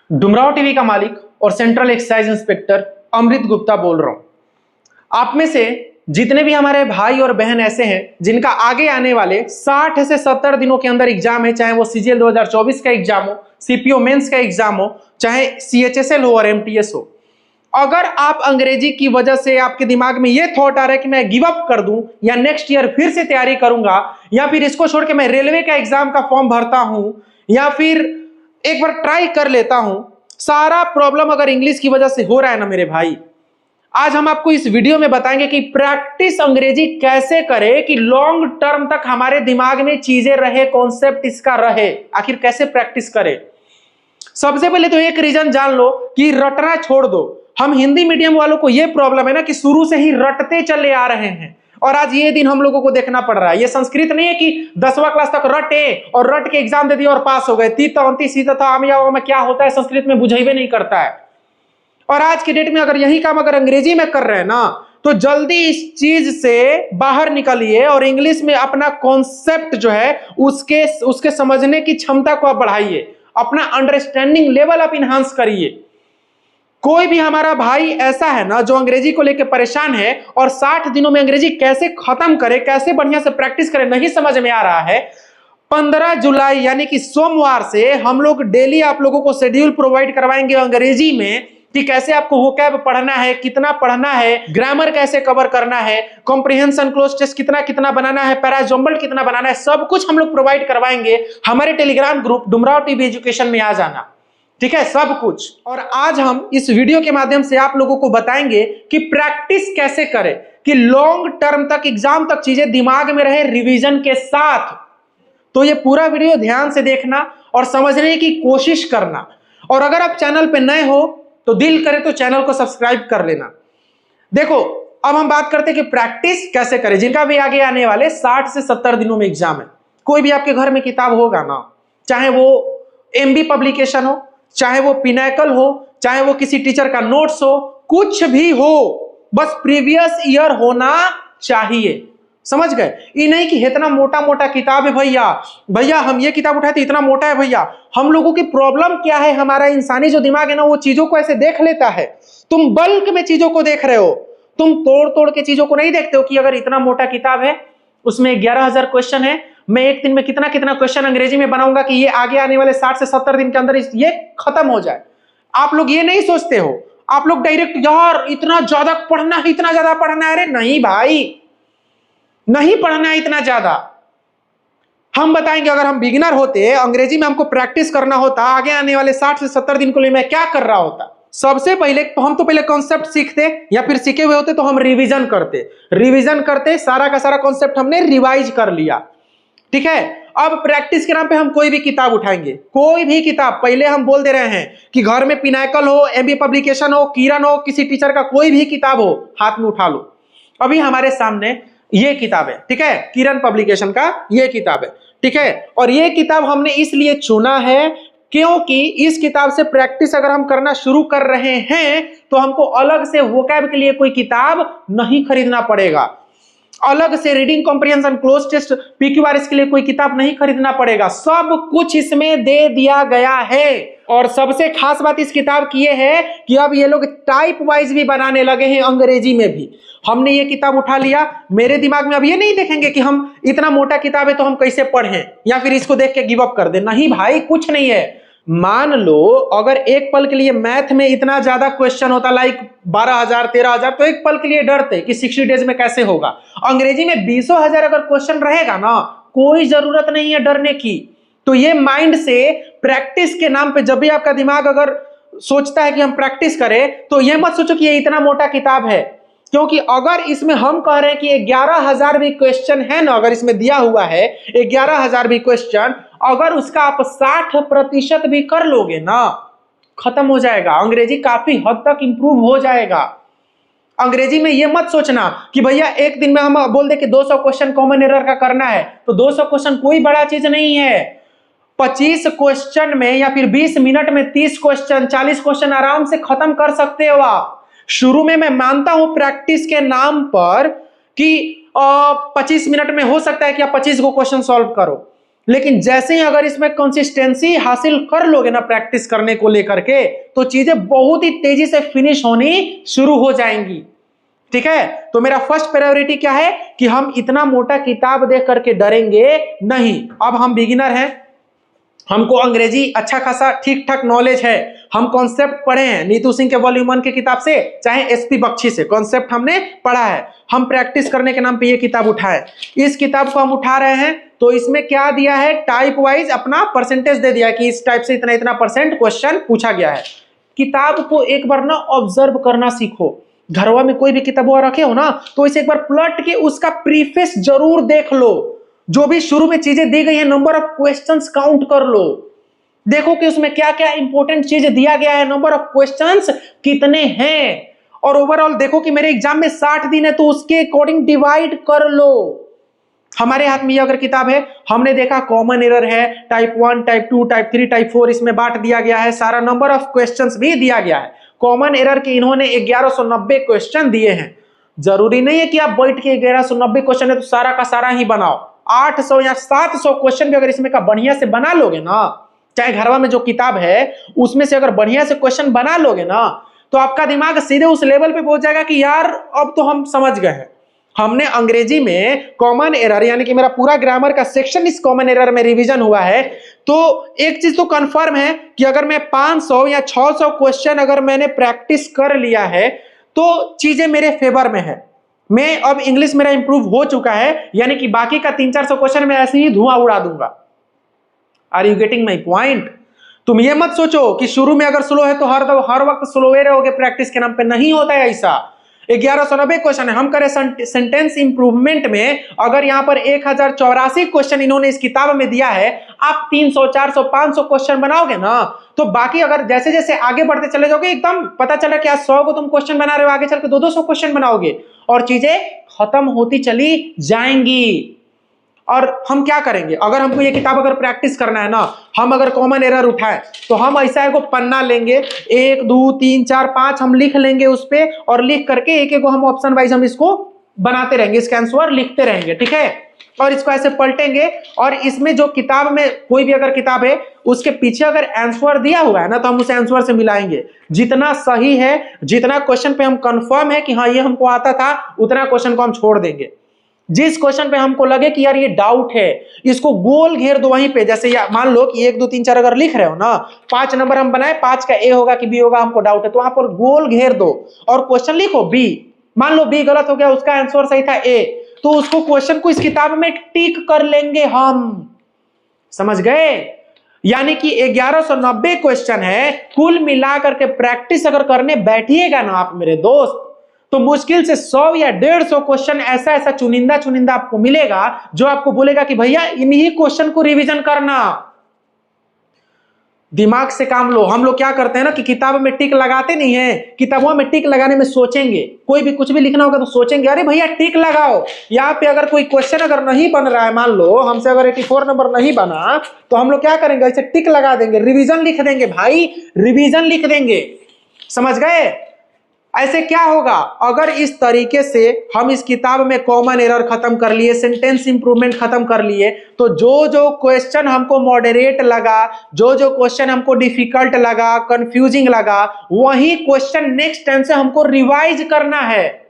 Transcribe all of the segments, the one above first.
Dumraon TV का मालिक और सेंट्रल एक्साइज इंस्पेक्टर अमृत गुप्ता बोल रहा हूं। आप में से जितने भी हमारे भाई और बहन ऐसे हैं जिनका आगे आने वाले 60 से 70 दिनों के अंदर एग्जाम है, चाहे वो सीजीएल 2024 का एग्जाम हो, सीपीओ मेंस का एग्जाम हो, चाहे सीएचएसएल हो और एमटीएस हो, अगर आप अंग्रेजी की वजह से आपके दिमाग में ये थॉट आ रहा है कि मैं गिव अप कर दूं या नेक्स्ट ईयर फिर से तैयारी करूंगा या फिर इसको छोड़ के मैं रेलवे का एग्जाम का फॉर्म भरता हूं या फिर एक बार ट्राई कर लेता हूं, सारा प्रॉब्लम अगर इंग्लिश की वजह से हो रहा है ना मेरे भाई, आज हम आपको इस वीडियो में बताएंगे कि प्रैक्टिस अंग्रेजी कैसे करें कि लॉन्ग टर्म तक हमारे दिमाग में चीजें रहे, कॉन्सेप्ट इसका रहे। आखिर कैसे प्रैक्टिस करें? सबसे पहले तो एक रीजन जान लो कि रटना छोड़ दो। हम हिंदी मीडियम वालों को यह प्रॉब्लम है ना कि शुरू से ही रटते चले आ रहे हैं और आज ये दिन हम लोगों को देखना पड़ रहा है। ये संस्कृत नहीं है कि 10वां क्लास तक रटे और रट के एग्जाम दे दिया और पास हो गए। तीत अंति सीता था आम में क्या होता है संस्कृत में बुझेबे नहीं करता है। और आज के डेट में अगर यही काम अगर अंग्रेजी में कर रहे हैं ना तो जल्दी इस चीज से बाहर निकलिए और इंग्लिश में अपना कॉन्सेप्ट जो है उसके समझने की क्षमता को आप बढ़ाइए, अपना अंडरस्टैंडिंग लेवल आप इनहांस करिए। कोई भी हमारा भाई ऐसा है ना जो अंग्रेजी को लेकर परेशान है और 60 दिनों में अंग्रेजी कैसे खत्म करे, कैसे बढ़िया से प्रैक्टिस करे, नहीं समझ में आ रहा है। 15 जुलाई यानी कि सोमवार से हम लोग डेली आप लोगों को शेड्यूल प्रोवाइड करवाएंगे अंग्रेजी में कि कैसे आपको वोकैब पढ़ना है, कितना पढ़ना है, ग्रामर कैसे कवर करना है, कॉम्प्रिहेंशन क्लोज टेस्ट कितना कितना बनाना है, पैराजम्बल कितना बनाना है, सब कुछ हम लोग प्रोवाइड करवाएंगे। हमारे Telegram group Dumraon TV education में आ जाना, ठीक है, सब कुछ। और आज हम इस वीडियो के माध्यम से आप लोगों को बताएंगे कि प्रैक्टिस कैसे करें कि लॉन्ग टर्म तक एग्जाम तक चीजें दिमाग में रहे रिवीजन के साथ। तो ये पूरा वीडियो ध्यान से देखना और समझने की कोशिश करना। और अगर आप चैनल पे नए हो तो दिल करे तो चैनल को सब्सक्राइब कर लेना। देखो अब हम बात करते हैं कि प्रैक्टिस कैसे करें। जिनका भी आगे आने वाले 60 से 70 दिनों में एग्जाम है, कोई भी आपके घर में किताब होगा ना, चाहे वो एमबी पब्लिकेशन हो, चाहे वो पिनैकल हो, चाहे वो किसी टीचर का नोट्स हो, कुछ भी हो, बस प्रीवियस ईयर होना चाहिए। समझ गए? ये नहीं कि इतना मोटा मोटा किताब है भैया हम ये किताब उठाए तो इतना मोटा है भैया। हम लोगों की प्रॉब्लम क्या है, हमारा इंसानी जो दिमाग है ना वो चीजों को ऐसे देख लेता है। तुम बल्क में चीजों को देख रहे हो, तुम तोड़ तोड़ के चीजों को नहीं देखते हो कि अगर इतना मोटा किताब है उसमें 11,000 क्वेश्चन है, मैं एक दिन में कितना कितना क्वेश्चन अंग्रेजी में बनाऊंगा कि ये आगे आने वाले 60 से 70 दिन के अंदर ये खत्म हो जाए। आप लोग ये नहीं सोचते हो, आप लोग डायरेक्ट यार इतना ज्यादा पढ़ना है, इतना ज्यादा पढ़ना है। अरे नहीं भाई, नहीं पढ़ना है इतना ज्यादा। हम बताएंगे अगर हम बिगिनर होते, अंग्रेजी में हमको प्रैक्टिस करना होता, आगे आने वाले 60 से 70 दिन के लिए मैं क्या कर रहा होता। सबसे पहले तो हम पहले कॉन्सेप्ट सीखते या फिर सीखे हुए होते तो हम रिवीजन करते, सारा का सारा कॉन्सेप्ट हमने रिवाइज कर लिया, ठीक है। अब प्रैक्टिस के नाम पे हम कोई भी किताब उठाएंगे, कोई भी किताब। पहले हम बोल दे रहे हैं कि घर में पिनैकल हो, एमबी पब्लिकेशन हो, किरण हो, किसी टीचर का कोई भी किताब हो, हाथ में उठा लो। अभी हमारे सामने ये किताब है, ठीक है, किरण पब्लिकेशन का ये किताब है, ठीक है। और ये किताब हमने इसलिए चुना है क्योंकि इस किताब से प्रैक्टिस अगर हम करना शुरू कर रहे हैं तो हमको अलग से वोकैब के लिए कोई किताब नहीं खरीदना पड़ेगा, अलग से reading comprehension cloze test PQRS के लिए कोई किताब नहीं खरीदना पड़ेगा। सब कुछ इसमें दे दिया गया है। और सबसे खास बात इस किताब की ये है कि अब ये लोग टाइप वाइज भी बनाने लगे हैं, अंग्रेजी में भी। हमने ये किताब उठा लिया, मेरे दिमाग में अब ये नहीं देखेंगे कि हम इतना मोटा किताब है तो हम कैसे पढ़ें या फिर इसको देख के गिव अप कर दें। नहीं भाई, कुछ नहीं है। मान लो अगर एक पल के लिए मैथ में इतना ज्यादा क्वेश्चन होता, लाइक 12,000 13,000, तो एक पल के लिए डरते कि 60 डेज में कैसे होगा। अंग्रेजी में 20,000 अगर क्वेश्चन रहेगा ना, कोई जरूरत नहीं है डरने की। तो ये माइंड से प्रैक्टिस के नाम पे जब भी आपका दिमाग अगर सोचता है कि हम प्रैक्टिस करें तो ये मत सोचो कि ये इतना मोटा किताब है, क्योंकि अगर इसमें हम कह रहे हैं कि 11,000 भी क्वेश्चन है ना, अगर इसमें दिया हुआ है 11,000 भी क्वेश्चन, अगर उसका आप 60% भी कर लोगे ना, खत्म हो जाएगा। अंग्रेजी काफी हद तक इंप्रूव हो जाएगा। अंग्रेजी में ये मत सोचना कि भैया एक दिन में हम बोल दे कि 200 क्वेश्चन कॉमन एरर का करना है, तो 200 क्वेश्चन कोई बड़ा चीज नहीं है। 25 क्वेश्चन में या फिर 20 मिनट में 30 क्वेश्चन 40 क्वेश्चन आराम से खत्म कर सकते हो आप। शुरू में मैं मानता हूं प्रैक्टिस के नाम पर कि 25 मिनट में हो सकता है कि आप 25 को क्वेश्चन सॉल्व करो, लेकिन जैसे ही अगर इसमें कंसिस्टेंसी हासिल कर लोगे ना प्रैक्टिस करने को लेकर के, तो चीजें बहुत ही तेजी से फिनिश होनी शुरू हो जाएंगी। ठीक है, तो मेरा फर्स्ट प्रायोरिटी क्या है कि हम इतना मोटा किताब देख करके डरेंगे नहीं। अब हम बिगिनर हैं, हमको अंग्रेजी अच्छा खासा ठीक ठाक नॉलेज है, हम कॉन्सेप्ट पढ़े हैं नीतू सिंह के वॉल्यूम 1 की किताब से, चाहे एसपी बख्शी से कॉन्सेप्ट हमने पढ़ा है। हम प्रैक्टिस करने के नाम पे ये किताब उठाए, इस किताब को हम उठा रहे हैं, तो इसमें क्या दिया है, टाइप वाइज अपना परसेंटेज दे दिया कि इस टाइप से इतना इतना परसेंट क्वेश्चन पूछा गया है। किताब को एक बार ना ऑब्जर्व करना सीखो। घरवा में कोई भी किताब रखे हो ना, तो इसे एक बार पलट के उसका प्रीफेस जरूर देख लो। जो भी शुरू में चीजें दी गई है, नंबर ऑफ क्वेश्चंस काउंट कर लो, देखो कि उसमें क्या क्या इंपॉर्टेंट चीजें दिया गया है, नंबर ऑफ क्वेश्चंस कितने हैं, और ओवरऑल देखो कि मेरे एग्जाम में 60 दिन है, तो उसके अकॉर्डिंग डिवाइड कर लो। हमारे हाथ में ये अगर किताब है, हमने देखा कॉमन एरर है, टाइप 1, टाइप 2, टाइप 3, टाइप 4, इसमें बांट दिया गया है, सारा नंबर ऑफ क्वेश्चंस भी दिया गया है। कॉमन एरर के इन्होंने 1190 क्वेश्चन दिए हैं। जरूरी नहीं है कि आप बैठ के 1190 क्वेश्चन है तो सारा का सारा ही बनाओ। 800 या 700 क्वेश्चन भी अगर इसमें का बढ़िया से बना लोगे ना, चाहे घरवा में जो किताब है उसमें से अगर बढ़िया से क्वेश्चन बना लोगे ना, तो आपका दिमाग सीधे उस लेवल पे पहुंच जाएगा कि यार अब तो हम समझ गए हैं। हमने अंग्रेजी में कॉमन एरर यानी कि मेरा पूरा ग्रामर का सेक्शन इस कॉमन एरर में रिवीजन हुआ है, तो एक चीज तो कंफर्म है कि अगर मैं 500 या 600 क्वेश्चन अगर मैंने प्रैक्टिस कर लिया है, तो चीजें मेरे फेवर में है। मैं अब इंग्लिश मेरा इंप्रूव हो चुका है, यानी कि बाकी का 300-400 क्वेश्चन में ऐसे ही धुआं उड़ा दूंगा। Are you getting my point? तुम ये मत सोचो कि शुरू में अगर स्लो है तो हर वक्त स्लोवे रहोगे प्रैक्टिस के नाम पे, नहीं होता है ऐसा। 1190 क्वेश्चन है, हम करें सेंटेंस इंप्रूवमेंट में, अगर यहां पर 1084 क्वेश्चन इन्होंने इस किताब में दिया है, आप 300, 400, 500 क्वेश्चन बनाओगे ना, तो बाकी अगर जैसे जैसे आगे बढ़ते चले जाओगे, एकदम पता चला कि आज 100 को तुम क्वेश्चन बना रहे हो, आगे चल के 200 क्वेश्चन बनाओगे और चीजें खत्म होती चली जाएंगी। और हम क्या करेंगे, अगर हमको ये किताब अगर प्रैक्टिस करना है ना, हम अगर कॉमन एरर उठाएं तो हम ऐसा एगो पन्ना लेंगे, 1, 2, 3, 4, 5 हम लिख लेंगे उस पे, और लिख करके एक एक हम ऑप्शन वाइज हम इसको बनाते रहेंगे, इसका आंसर लिखते रहेंगे। ठीक है, और इसको ऐसे पलटेंगे, और इसमें जो किताब में कोई भी अगर किताब है उसके पीछे अगर आंसर दिया हुआ है ना, तो हम उसे आंसर से मिलाएंगे। जितना सही है, जितना क्वेश्चन पे हम कंफर्म है कि हाँ ये हमको आता था, उतना क्वेश्चन को हम छोड़ देंगे। जिस क्वेश्चन पे हमको लगे कि यार ये डाउट है, इसको गोल घेर दो वहीं पे। जैसे मान लो कि 1, 2, 3, 4 अगर लिख रहे हो ना, 5 नंबर हम बनाए, 5 का ए होगा कि बी होगा, हमको डाउट है, तो वहां पर गोल घेर दो और क्वेश्चन लिखो बी। मान लो बी गलत हो गया, उसका आंसर सही था ए, तो उसको क्वेश्चन को इस किताब में टिक कर लेंगे हम। समझ गए? यानी कि 1190 क्वेश्चन है, कुल मिलाकर के प्रैक्टिस अगर करने बैठिएगा ना आप मेरे दोस्त, तो मुश्किल से 100 या 150 क्वेश्चन ऐसा ऐसा चुनिंदा आपको मिलेगा जो आपको बोलेगा कि भैया इन्हीं क्वेश्चन को रिवीजन करना। दिमाग से काम लो। हम लोग क्या करते हैं ना कि किताब में टिक लगाते नहीं है, किताबों में टिक लगाने में सोचेंगे, कोई भी कुछ भी लिखना होगा तो सोचेंगे अरे भैया टिक लगाओ। यहाँ पे अगर कोई क्वेश्चन अगर नहीं बन रहा है, मान लो हमसे अगर 84 नंबर नहीं बना, तो हम लोग क्या करेंगे, ऐसे टिक लगा देंगे, रिवीजन लिख देंगे भाई, रिवीजन लिख देंगे। समझ गए? ऐसे क्या होगा, अगर इस तरीके से हम इस किताब में कॉमन एरर खत्म कर लिए, सेंटेंस इंप्रूवमेंट खत्म कर लिए, तो जो जो क्वेश्चन हमको मॉडरेट लगा, जो जो क्वेश्चन हमको डिफिकल्ट लगा, कंफ्यूजिंग लगा, वही क्वेश्चन नेक्स्ट टाइम से हमको रिवाइज करना है।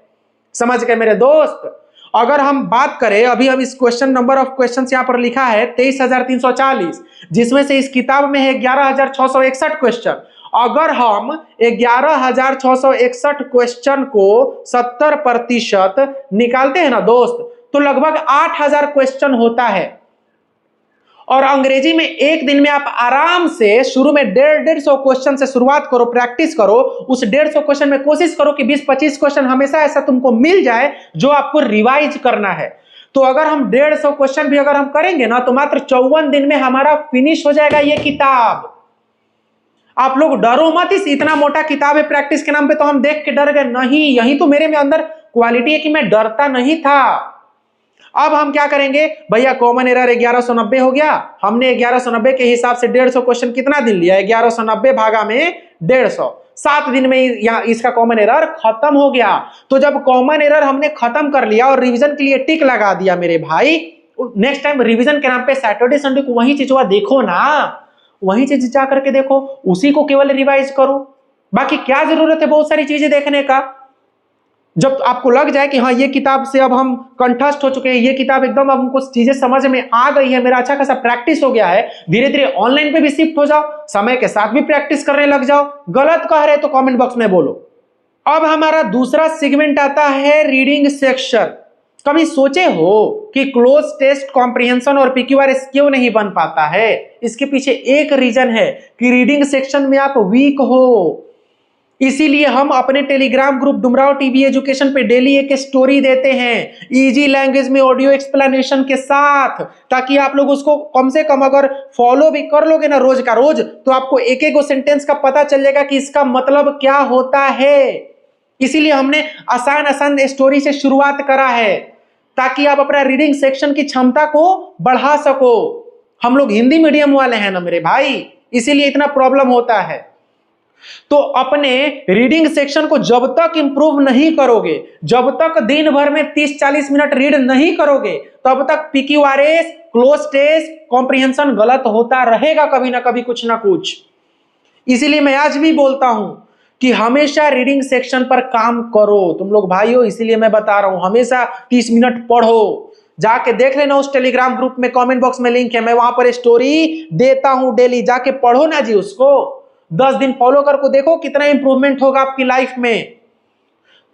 समझ गए मेरे दोस्त? अगर हम बात करें, अभी हम इस क्वेश्चन नंबर ऑफ क्वेश्चन यहाँ पर लिखा है 23,340, जिसमें से इस किताब में है 11,661 क्वेश्चन। अगर हम 11,661 क्वेश्चन को 70% निकालते हैं ना दोस्त, तो लगभग 8,000 क्वेश्चन होता है। और अंग्रेजी में एक दिन में आप आराम से शुरू में 150 क्वेश्चन से शुरुआत करो, प्रैक्टिस करो। उस 150 क्वेश्चन में कोशिश करो कि 20-25 क्वेश्चन हमेशा ऐसा तुमको मिल जाए जो आपको रिवाइज करना है। तो अगर हम 150 क्वेश्चन भी अगर हम करेंगे ना, तो मात्र 54 दिन में हमारा फिनिश हो जाएगा ये किताब। आप लोग डरो मत, इस इतना मोटा किताब है प्रैक्टिस के नाम पे तो हम देख के डर गए, नहीं, यही तो मेरे में अंदर क्वालिटी है कि मैं डरता नहीं था। अब हम क्या करेंगे भैया, कॉमन एरर 1190 हो गया, हमने 1190 के हिसाब से 150 क्वेश्चन कितना दिन लिया, 1190 भागा में 150, 7 दिन में यहाँ इसका कॉमन एरर खत्म हो गया। तो जब कॉमन एरर हमने खत्म कर लिया और रिवीजन के लिए टिक लगा दिया मेरे भाई, नेक्स्ट टाइम रिवीजन के नाम पे सैटरडे संडे को वही चीज हुआ देखो ना, वही चीज जा करके देखो, उसी को केवल रिवाइज करो। बाकी क्या जरूरत है बहुत सारी चीजें देखने का। जब आपको लग जाए कि हाँ ये किताब से अब हम कंठस्थ हो चुके हैं, ये किताब एकदम अब हमको चीजें समझ में आ गई है, मेरा अच्छा खासा प्रैक्टिस हो गया है, धीरे धीरे ऑनलाइन पे भी शिफ्ट हो जाओ, समय के साथ भी प्रैक्टिस करने लग जाओ। गलत कह रहे तो कमेंट बॉक्स में बोलो। अब हमारा दूसरा सेगमेंट आता है रीडिंग सेक्शन। कभी सोचे हो कि क्लोज टेस्ट कॉम्प्रिहेंशन और पीक्यूआरएस क्यों नहीं बन पाता है? इसके पीछे एक रीजन है कि रीडिंग सेक्शन में आप वीक हो। इसीलिए हम अपने Telegram group Dumraon TV education पे डेली एक स्टोरी देते हैं इजी लैंग्वेज में ऑडियो एक्सप्लेनेशन के साथ, ताकि आप लोग उसको कम से कम अगर फॉलो भी कर लोगे ना रोज का रोज, तो आपको एक एक सेंटेंस का पता चल जाएगा कि इसका मतलब क्या होता है। इसीलिए हमने आसान आसान स्टोरी से शुरुआत करा है, ताकि आप अपना रीडिंग सेक्शन की क्षमता को बढ़ा सको। हम लोग हिंदी मीडियम वाले हैं ना मेरे भाई, इसीलिए इतना प्रॉब्लम होता है। तो अपने रीडिंग सेक्शन को जब तक इंप्रूव नहीं करोगे, जब तक दिन भर में 30-40 मिनट रीड नहीं करोगे, तब तक पीक्यूआरएस, क्लोज टेस्ट, कॉम्प्रिहेंशन गलत होता रहेगा कभी ना कभी, कुछ ना कुछ। इसीलिए मैं आज भी बोलता हूं कि हमेशा रीडिंग सेक्शन पर काम करो तुम लोग भाइयों। इसीलिए मैं बता रहा हूं हमेशा 30 मिनट पढ़ो। जाके देख लेना उस टेलीग्राम ग्रुप में, कमेंट बॉक्स में लिंक है, मैं वहां पर स्टोरी देता हूं डेली, जाके पढ़ो ना जी उसको। 10 दिन फॉलो करके देखो कितना इंप्रूवमेंट होगा आपकी लाइफ में।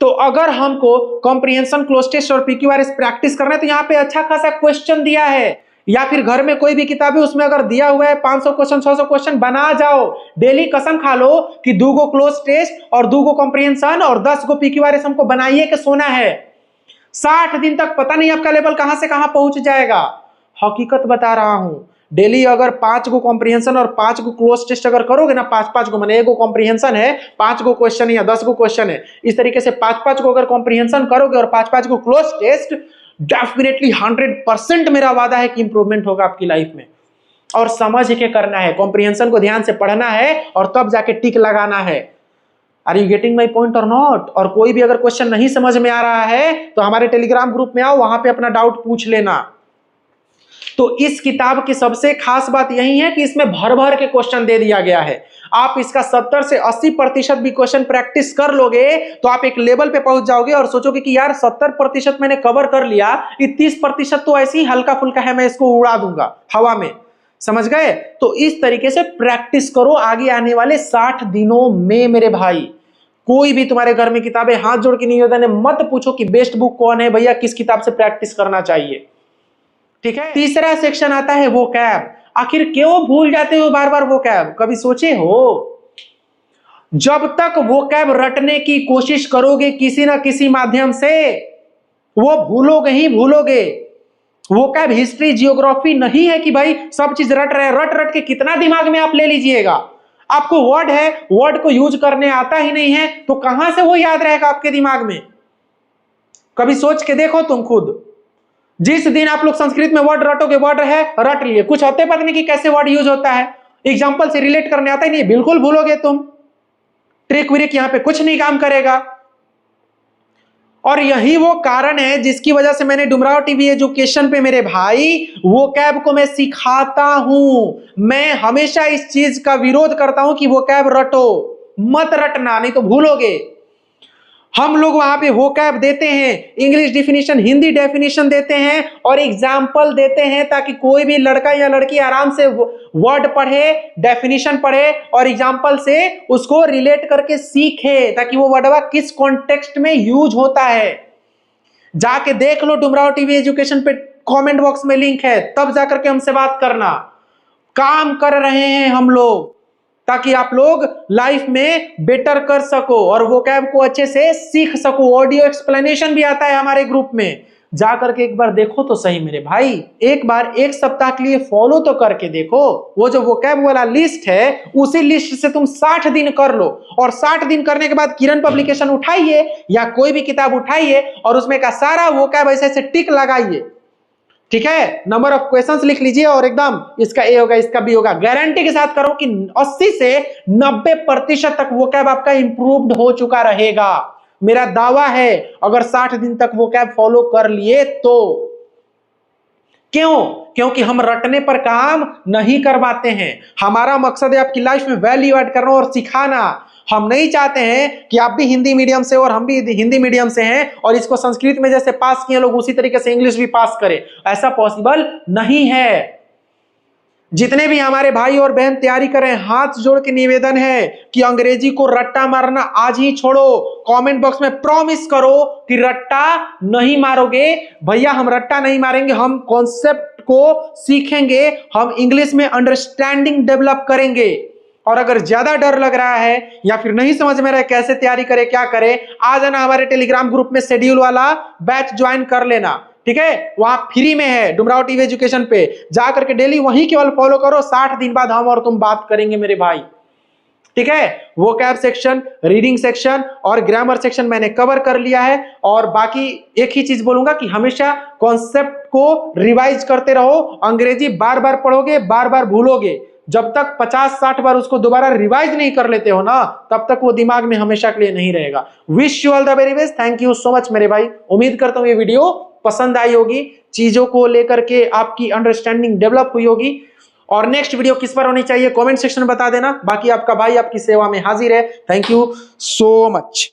तो अगर हमको कॉम्प्रिहेंशन, क्लोज टेस्ट और पीक्यूआरएस प्रैक्टिस करना है तो यहाँ पे अच्छा खासा क्वेश्चन दिया है, या फिर घर में कोई भी किताब है उसमें अगर दिया हुआ है 500 क्वेश्चन, 600 क्वेश्चन बना जाओ। डेली कसम खा लो कि 2 गो क्लोज टेस्ट और 2 गो कॉम्प्रिहेंशन और 10 गो पीक्यूआरएस हमको बनाइए के सोना है। 60 दिन तक पता नहीं आपका लेवल कहां से कहां पहुंच जाएगा। हकीकत बता रहा हूं। डेली अगर 5 गो कॉम्प्रिहेंशन और 5 गो क्लोज टेस्ट अगर करोगे ना, 5-5 गो, माने 1 गो कॉम्प्रिहेंशन है, 5 गो क्वेश्चन या 10 गो क्वेश्चन है, इस तरीके से 5-5 गो अगर कॉम्प्रिहेंशन करोगे और 5-5 गो क्लोज टेस्ट, डेफिनेटली 100% मेरा वादा है कि इंप्रूवमेंट होगा आपकी लाइफ में। और समझ के करना है, कॉम्प्रिहेंशन को ध्यान से पढ़ना है और तब जाके टिक लगाना है। Are you getting my point or not? और कोई भी अगर क्वेश्चन नहीं समझ में आ रहा है तो हमारे टेलीग्राम ग्रुप में आओ, वहां पे अपना डाउट पूछ लेना। तो इस किताब की सबसे खास बात यही है कि इसमें भर भर के क्वेश्चन दे दिया गया है। आप इसका 70 से 80% भी क्वेश्चन प्रैक्टिस कर लोगे तो आप एक लेवल पे पहुंच जाओगे और सोचोगे कि यार 70% मैंने कवर कर लिया, ये 30% तो ऐसे ही हल्का फुल्का है, मैं इसको उड़ा दूंगा हवा में। समझ गए? तो इस तरीके से प्रैक्टिस करो आगे आने वाले 60 दिनों में मेरे भाई। कोई भी तुम्हारे घर में किताबें, हाथ जोड़ के निवेदन है, मत पूछो कि बेस्ट बुक कौन है भैया, किस किताब से प्रैक्टिस करना चाहिए। ठीक है। तीसरा सेक्शन आता है वोकैब। आखिर क्यों भूल जाते हो बार बार वोकैब? कभी सोचे हो? जब तक वोकैब रटने की कोशिश करोगे किसी ना किसी माध्यम से, वो भूलोगे ही भूलोगे। वोकैब हिस्ट्री, जियोग्राफी नहीं है कि भाई सब चीज रट रहे हैं। रट रट के कितना दिमाग में आप ले लीजिएगा। आपको वर्ड है, वर्ड को यूज करने आता ही नहीं है तो कहां से वो याद रहेगा आपके दिमाग में? कभी सोच के देखो तुम खुद। जिस दिन आप लोग संस्कृत में वर्ड रटोगे, वर्ड है रट लिए, कुछ आते पता नहीं कि कैसे वर्ड यूज होता है, एग्जांपल से रिलेट करने आता ही नहीं, बिल्कुल भूलोगे तुम। ट्रिक विरिक यहां पे कुछ नहीं काम करेगा। और यही वो कारण है जिसकी वजह से मैंने डुमराव टीवी एजुकेशन पे मेरे भाई वोकैब को मैं सिखाता हूं। मैं हमेशा इस चीज का विरोध करता हूं कि वोकैब रटो, मत रटना, नहीं तो भूलोगे। हम लोग वहां पे वोकैब देते हैं, इंग्लिश डेफिनेशन, हिंदी डेफिनेशन देते हैं और एग्जाम्पल देते हैं, ताकि कोई भी लड़का या लड़की आराम से वर्ड पढ़े, डेफिनेशन पढ़े और एग्जाम्पल से उसको रिलेट करके सीखे, ताकि वो वर्ड किस कॉन्टेक्स्ट में यूज होता है। जाके देख लो डुमराव टीवी एजुकेशन पे, कमेंट बॉक्स में लिंक है, तब जाकर के हमसे बात करना। काम कर रहे हैं हम लोग ताकि आप लोग लाइफ में बेटर कर सको और वोकैब को अच्छे से सीख सको। ऑडियो एक्सप्लेनेशन भी आता है हमारे ग्रुप में, जाकर के एक बार देखो तो सही मेरे भाई। एक बार 1 सप्ताह के लिए फॉलो तो करके देखो। वो जो वोकैब वाला लिस्ट है उसी लिस्ट से तुम 60 दिन कर लो और 60 दिन करने के बाद किरण पब्लिकेशन उठाइए या कोई भी किताब उठाइए और उसमें का सारा वोकैब ऐसे ऐसे टिक लगाइए। ठीक है, नंबर ऑफ क्वेश्चंस लिख लीजिए और एकदम इसका ए होगा, इसका बी होगा। गारंटी के साथ करो कि 80 से 90% तक वोकैब आपका इंप्रूव्ड हो चुका रहेगा। मेरा दावा है अगर 60 दिन तक वोकैब फॉलो कर लिए तो। क्यों? क्योंकि हम रटने पर काम नहीं करवाते हैं। हमारा मकसद है आपकी लाइफ में वैल्यू ऐड करना और सिखाना। हम नहीं चाहते हैं कि आप भी हिंदी मीडियम से और हम भी हिंदी मीडियम से हैं और इसको संस्कृत में जैसे पास किए लोग उसी तरीके से इंग्लिश भी पास करें, ऐसा पॉसिबल नहीं है। जितने भी हमारे भाई और बहन तैयारी कर रहे हैं, हाथ जोड़ के निवेदन है कि अंग्रेजी को रट्टा मारना आज ही छोड़ो। कमेंट बॉक्स में प्रॉमिस करो कि रट्टा नहीं मारोगे। भैया हम रट्टा नहीं मारेंगे, हम कॉन्सेप्ट को सीखेंगे, हम इंग्लिश में अंडरस्टैंडिंग डेवलप करेंगे। और अगर ज्यादा डर लग रहा है या फिर नहीं समझ में रहा है कैसे तैयारी करें क्या करें, आ जाना हमारे टेलीग्राम ग्रुप में, शेड्यूल वाला बैच ज्वाइन कर लेना, ठीक है। वहां फ्री में है, डुमराव टीवी एजुकेशन पे जाकर के डेली वहीं केवल फॉलो करो। 60 दिन बाद हम और तुम बात करेंगे मेरे भाई, ठीक है। वोकैब सेक्शन, रीडिंग सेक्शन और ग्रामर सेक्शन मैंने कवर कर लिया है। और बाकी एक ही चीज बोलूंगा कि हमेशा कॉन्सेप्ट को रिवाइज करते रहो। अंग्रेजी बार बार पढ़ोगे, बार बार भूलोगे। जब तक 50-60 बार उसको दोबारा रिवाइज नहीं कर लेते हो ना, तब तक वो दिमाग में हमेशा के लिए नहीं रहेगा। Wish you all the very best. Thank you so much मेरे भाई। उम्मीद करता हूं ये वीडियो पसंद आई होगी, चीजों को लेकर के आपकी अंडरस्टैंडिंग डेवलप हुई होगी। और नेक्स्ट वीडियो किस पर होनी चाहिए कमेंट सेक्शन में बता देना। बाकी आपका भाई आपकी सेवा में हाजिर है। Thank you so much.